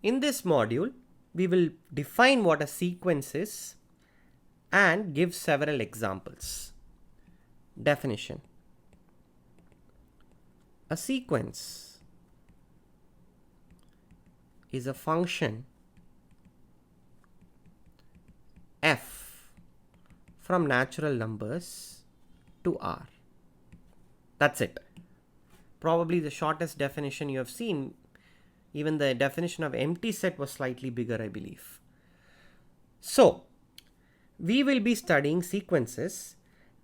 In this module, we will define what a sequence is and give several examples. Definition. A sequence is a function f from natural numbers to r. That's it. Probably the shortest definition you have seen. Even the definition of empty set was slightly bigger, I believe. So, we will be studying sequences.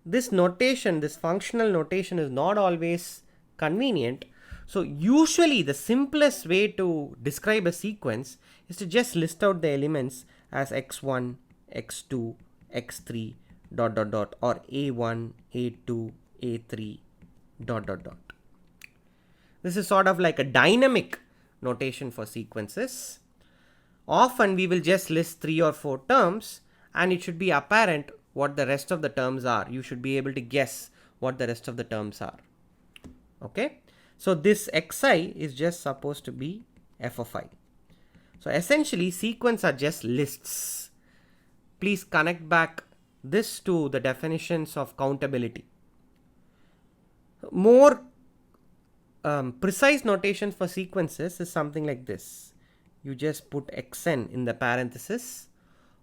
This notation, this functional notation is not always convenient. So, usually the simplest way to describe a sequence is to just list out the elements as x1, x2, x3, dot dot dot, or a1, a2, a3, dot dot dot. This is sort of like a dynamic notation for sequences. Often we will just list 3 or 4 terms and it should be apparent what the rest of the terms are. You should be able to guess what the rest of the terms are. Okay. So this xi is just supposed to be f of I. So essentially sequence are just lists. Please connect back this to the definitions of countability. More precise notation for sequences is something like this. You just put xn in the parenthesis,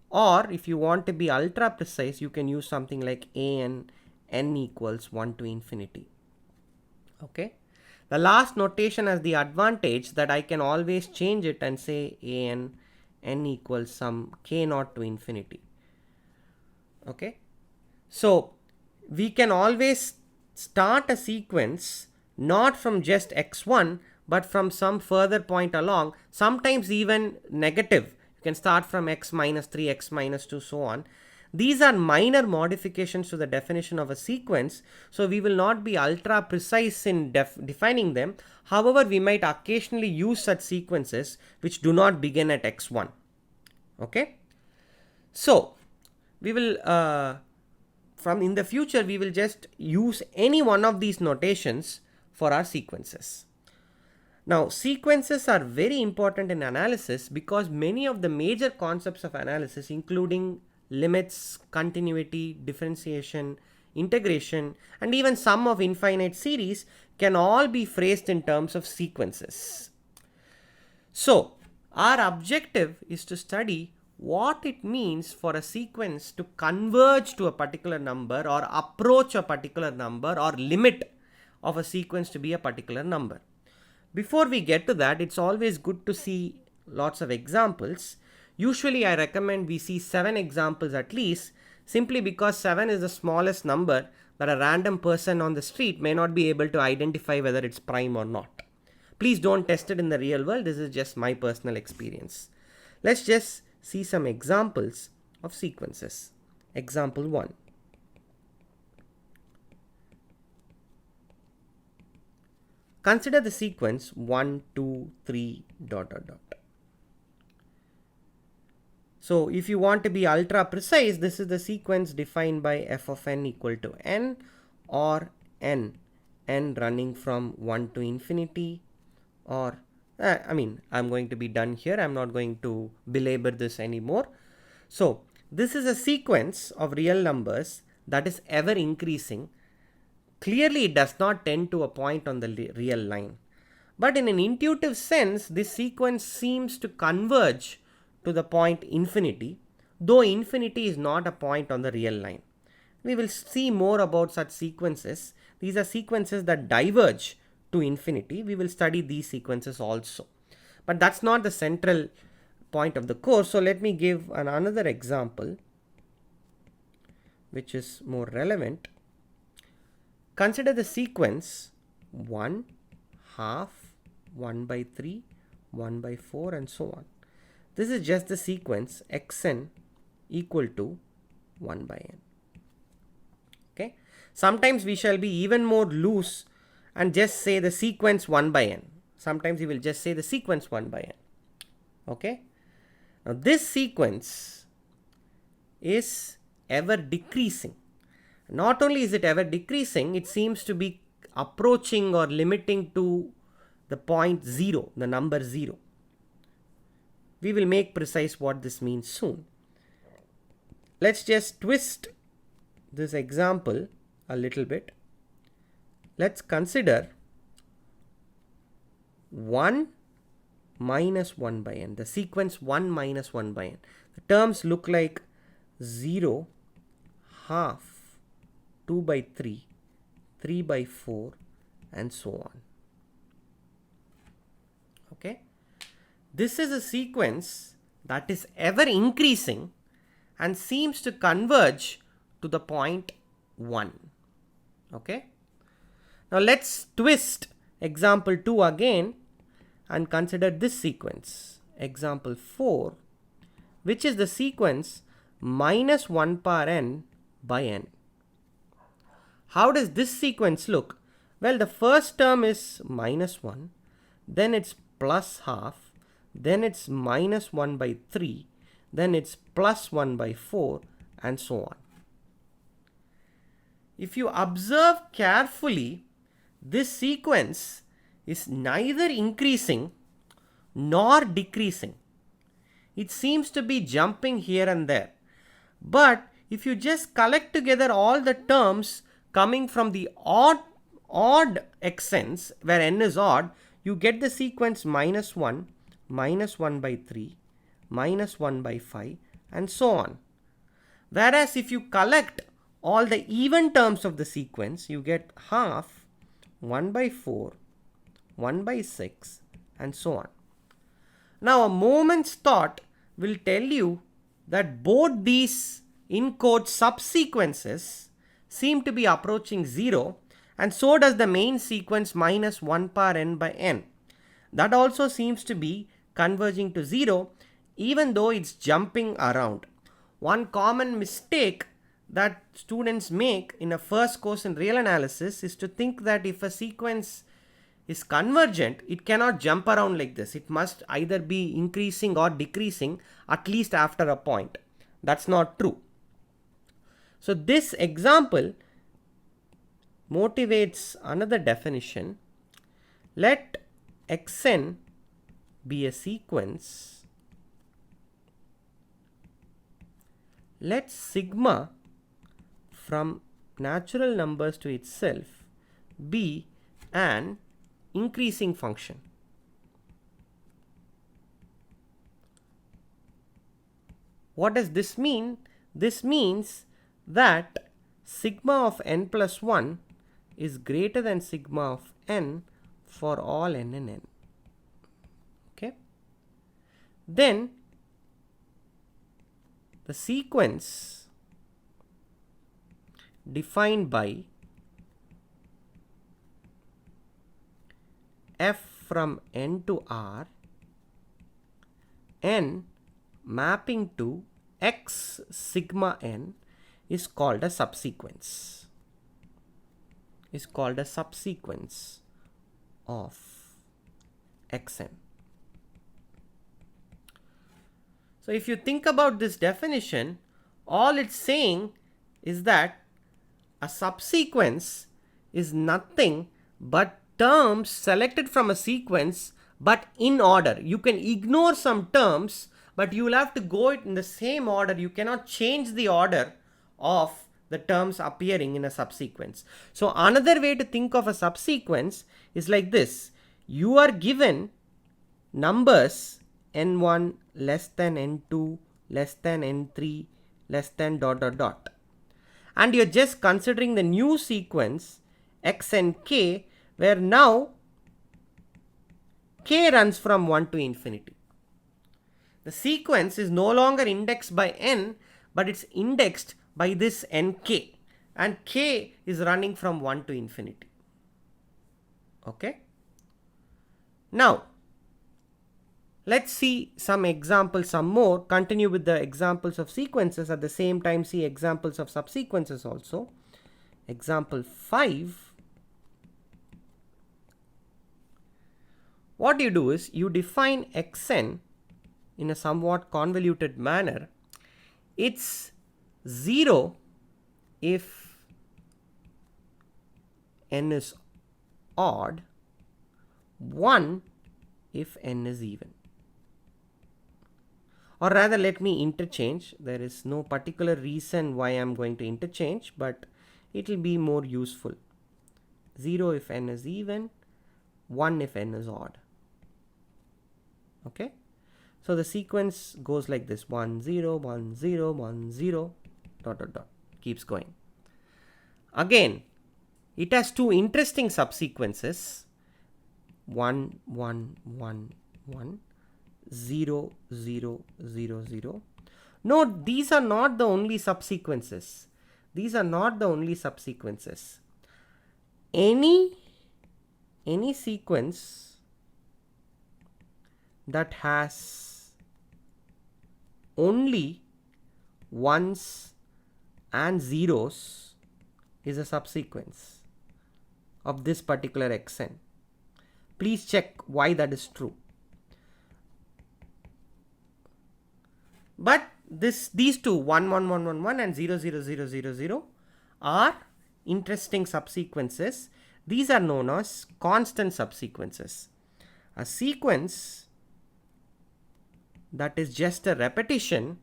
or if you want to be ultra precise, you can use something like an n equals 1 to infinity. Okay. The last notation has the advantage that I can always change it and say an n equals some k naught to infinity. Okay. So we can always start a sequence not from just x1 but from some further point along, sometimes even negative. You can start from x minus 3, x minus 2, so on. These are minor modifications to the definition of a sequence, so we will not be ultra precise in defining them. However, we might occasionally use such sequences which do not begin at x1. Okay. So we will from in the future we will just use any one of these notations for our sequences. Now, sequences are very important in analysis because many of the major concepts of analysis, including limits, continuity, differentiation, integration, and even sum of infinite series, can all be phrased in terms of sequences. So, our objective is to study what it means for a sequence to converge to a particular number or approach a particular number or limit of a sequence to be a particular number. Before we get to that, it's always good to see lots of examples. Usually I recommend we see 7 examples at least, simply because 7 is the smallest number that a random person on the street may not be able to identify whether it's prime or not. Please don't test it in the real world. This is just my personal experience. Let's just see some examples of sequences. Example 1. Consider the sequence 1, 2, 3, dot dot dot. So if you want to be ultra precise, this is the sequence defined by f of n equal to n or n running from 1 to infinity, or I'm going to be done here. I'm not going to belabor this anymore. So this is a sequence of real numbers that is ever increasing. Clearly, it does not tend to a point on the real line. But in an intuitive sense, this sequence seems to converge to the point infinity, though infinity is not a point on the real line. We will see more about such sequences. These are sequences that diverge to infinity. We will study these sequences also. But that's not the central point of the course. So let me give another example which is more relevant. Consider the sequence 1, half, 1 by 3, 1 by 4, and so on. This is just the sequence xn equal to 1 by n. Okay. Sometimes we shall be even more loose and just say the sequence 1 by n. Sometimes we will just say the sequence 1 by n. Okay. Now this sequence is ever decreasing. Not only is it ever decreasing, it seems to be approaching or limiting to the point 0, the number 0. We will make precise what this means soon. Let's just twist this example a little bit. Let's consider 1 minus 1 by n, the sequence 1 minus 1 by n. The terms look like 0, half, 2 by 3, 3 by 4, and so on. Okay? This is a sequence that is ever increasing and seems to converge to the point 1. Okay? Now let's twist example 2 again and consider this sequence. Example 4, which is the sequence minus 1 power n by n. How does this sequence look? Well, the first term is minus 1, then it's plus half, then it's minus 1 by 3, then it's plus 1 by 4, and so on. If you observe carefully, this sequence is neither increasing nor decreasing. It seems to be jumping here and there. But if you just collect together all the terms coming from the odd xn's, where n is odd, you get the sequence minus 1, minus 1 by 3, minus 1 by 5, and so on. Whereas if you collect all the even terms of the sequence, you get half, 1 by 4, 1 by 6, and so on. Now a moment's thought will tell you that both these in quote subsequences seem to be approaching 0, and so does the main sequence minus 1 power n by n. That also seems to be converging to 0, even though it's jumping around. One common mistake that students make in a first course in real analysis is to think that if a sequence is convergent, it cannot jump around like this. It must either be increasing or decreasing, at least after a point. That's not true. So this example motivates another definition. Let xn be a sequence. Let sigma from natural numbers to itself be an increasing function. What does this mean? This means that sigma of n plus 1 is greater than sigma of n for all n and n. Okay? Then the sequence defined by f from n to r, n mapping to x sigma n is called a subsequence. Is called a subsequence of xn. So if you think about this definition, all it's saying is that a subsequence is nothing but terms selected from a sequence but in order. You can ignore some terms, but you will have to go in the same order. You cannot change the order of the terms appearing in a subsequence. So another way to think of a subsequence is like this. You are given numbers n1 less than n2 less than n3 less than ... And you're just considering the new sequence x and k, where now k runs from 1 to infinity. The sequence is no longer indexed by n, but it's indexed by this nk, and k is running from 1 to infinity. Okay? Now, let's see some examples, some more. Continue with the examples of sequences, at the same time see examples of subsequences also. Example 5. What you do is you define xn in a somewhat convoluted manner. It's 0 if n is odd, 1 if n is even. or rather let me interchange. There is no particular reason why I'm going to interchange, but it will be more useful. 0 if n is even, 1 if n is odd. Okay, so the sequence goes like this: 1 0 1 0 1 0 dot dot dot, keeps going. Again, it has two interesting subsequences: 1 1 1 1 0 0 0 0. Note, these are not the only subsequences. These are not the only subsequences. Any sequence that has only ones and zeros is a subsequence of this particular xn. Please check why that is true. But these two, 1 1 1 1 1 and 0 0 0 0 0, are interesting subsequences. These are known as constant subsequences. A sequence that is just a repetition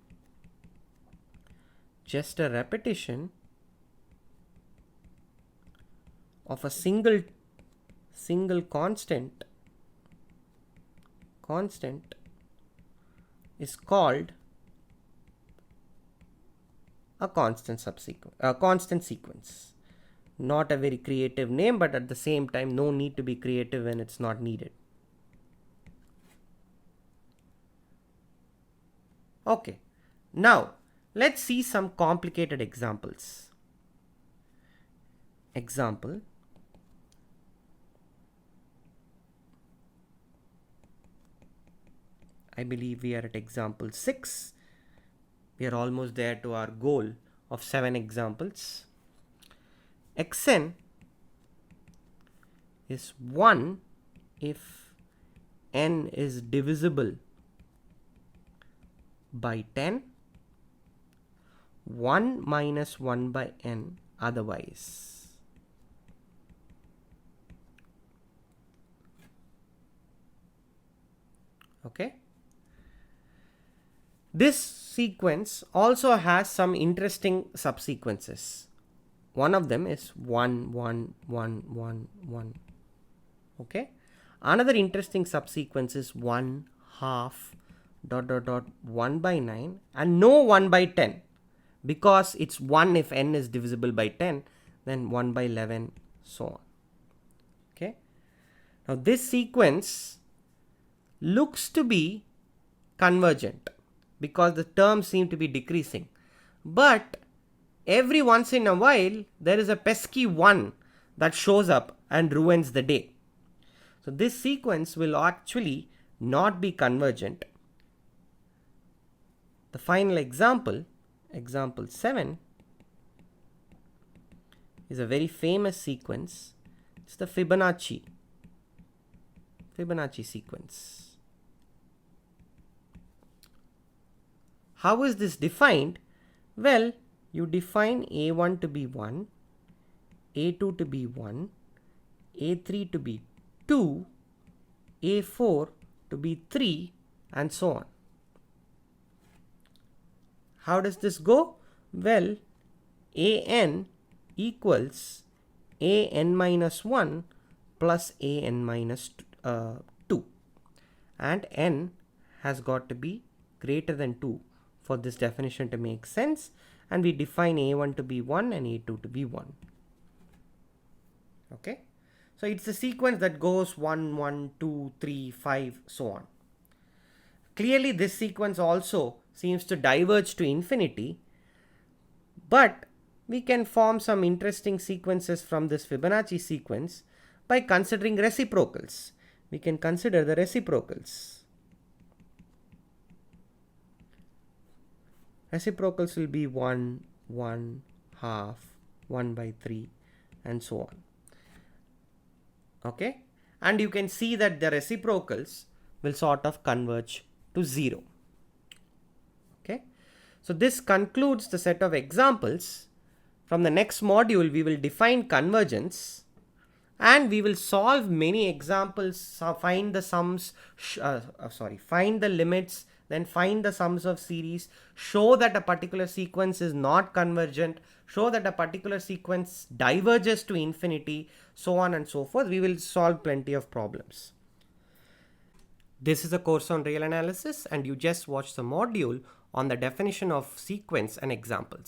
of a single constant is called a constant sequence. Not a very creative name, but at the same time, no need to be creative when it's not needed. Okay, now let's see some complicated examples. Example: I believe we are at example 6. We are almost there to our goal of 7 examples. Xn is 1 if n is divisible by 10, 1 minus 1 by n otherwise. Okay. This sequence also has some interesting subsequences. One of them is 1 1 1 1 1. Okay. Another interesting subsequence is 1 half dot dot dot 1 by 9 and no 1 by 10, because it's 1 if n is divisible by 10, then 1 by 11, so on. Okay. Now this sequence looks to be convergent because the terms seem to be decreasing, but every once in a while there is a pesky 1 that shows up and ruins the day. So this sequence will actually not be convergent. The final example, example 7, is a very famous sequence. It's the Fibonacci sequence. How is this defined? Well, you define A1 to be 1, A2 to be 1, A3 to be 2, A4 to be 3, and so on. How does this go? Well, an equals an minus 1 plus an minus 2, and n has got to be greater than 2 for this definition to make sense, and we define a1 to be 1 and a2 to be 1. Okay, so it's a sequence that goes 1 1 2 3 5, so on. Clearly this sequence also seems to diverge to infinity, but we can form some interesting sequences from this Fibonacci sequence by considering reciprocals. We can consider the reciprocals. Reciprocals will be 1, 1, half, 1 by 3, and so on. Okay, and you can see that the reciprocals will sort of converge to 0. Okay, so this concludes the set of examples. From the next module, we will define convergence, And we will solve many examples, find the sums, find the limits, then find the sums of series, show that a particular sequence is not convergent, show that a particular sequence diverges to infinity, so on and so forth. We will solve plenty of problems. This is a course on real analysis, and you just watched the module on the definition of sequence and examples.